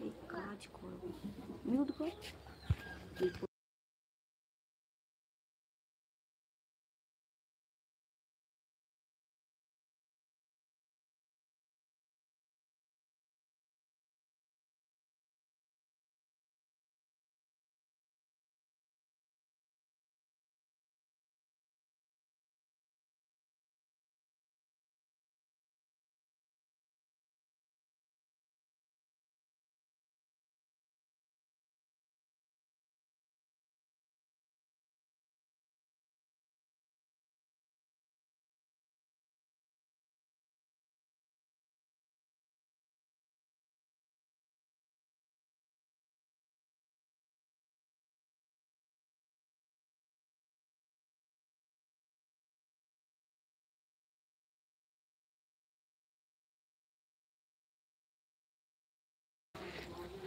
এই কাজ করবো, মিউট কর।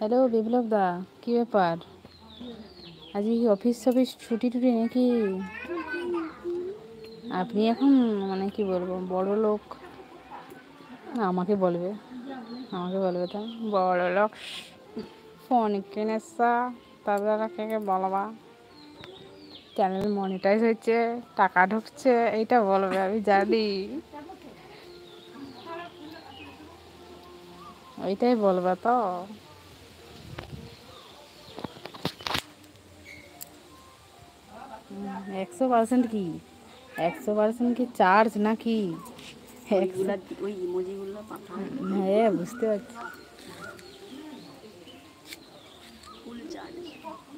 হ্যালো বিপ্লব দা, কী ব্যাপার? আজকে কি অফিস ছুটি টুটি নাকি? আপনি এখন মানে কি বলবো, বড় লোক। না, আমাকে বলবে তো বড় লোক ফোন কিনেছ, তাদেরকে বলবা চ্যানেল মনিটাইজ হচ্ছে, টাকা ঢুকছে, এইটা বলবে। আমি জানি, ওইটাই বলবে তো। 100% কি 100% কি চার্জ নাকি? ওই ইমোজিগুলো পাঠাও। হ্যাঁ, বুঝতে পারছি। Full charge.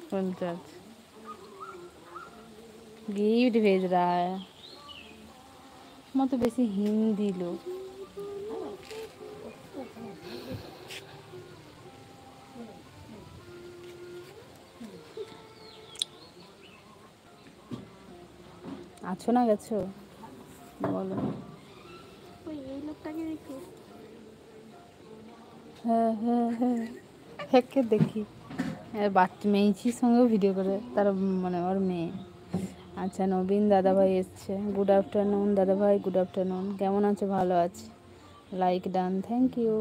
Full charge. Gift भेज रहा है। मैं तो बेसी हिंदी लोग। আছো না গেছো বলো? ওই এই লোকটাকে দেখো। হ্যাঁ হ্যাঁ হ্যাঁ, একে দেখি। বাচ্চা মেয়েছির সঙ্গেও ভিডিও করে, তার মানে ওর মেয়ে। আচ্ছা, নবীন দাদাভাই এসছে। গুড আফটারনুন দাদাভাই, গুড আফটারনুন। কেমন আছো? ভালো আছি। Like done, thank you.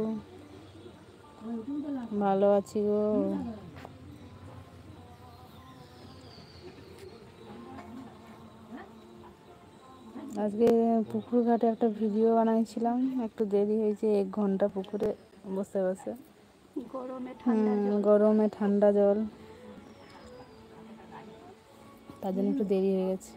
ভালো আছি গো। আজকে পুকুর ঘাটে একটা ভিডিও বানাইছিলাম, একটু দেরি হয়েছে। 1 ঘন্টা পুকুরে বসে বসে। গরমে ঠান্ডা জল, তার জন্য একটু দেরি হয়ে গেছে।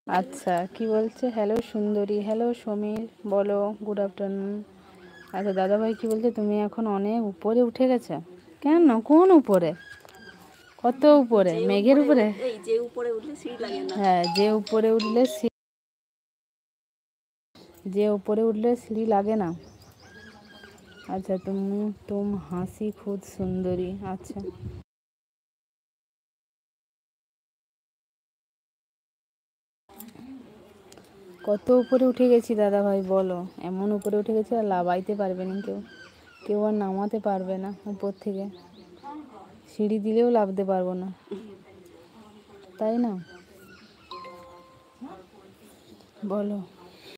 আচ্ছা, কি বলছে? হ্যালো সুন্দরী, হ্যালো সমীর, বলো গুড আফটারনুন। আচ্ছা, দাদাভাই কি বলছে? তুমি এখন অনেক উপরে উঠে গেছে। কেন? কোন উপরে? কত উপরে? মেঘের উপরে? এই যে উপরে উঠলে সিঁড়ি লাগে না। হ্যাঁ, যে উপরে উঠলে সিঁড়ি লাগে না। আচ্ছা, তুম হাসি খুদ সুন্দরী। আচ্ছা, কত উপরে উঠে গেছি দাদা ভাই বলো। এমন উপরে উঠে গেছি আর লাফাইতে পারবে না কেউ, কেউ আর নামাতে পারবে না উপর থেকে। সিঁড়ি দিলেও লাফতে পারবো না, তাই না? বলো।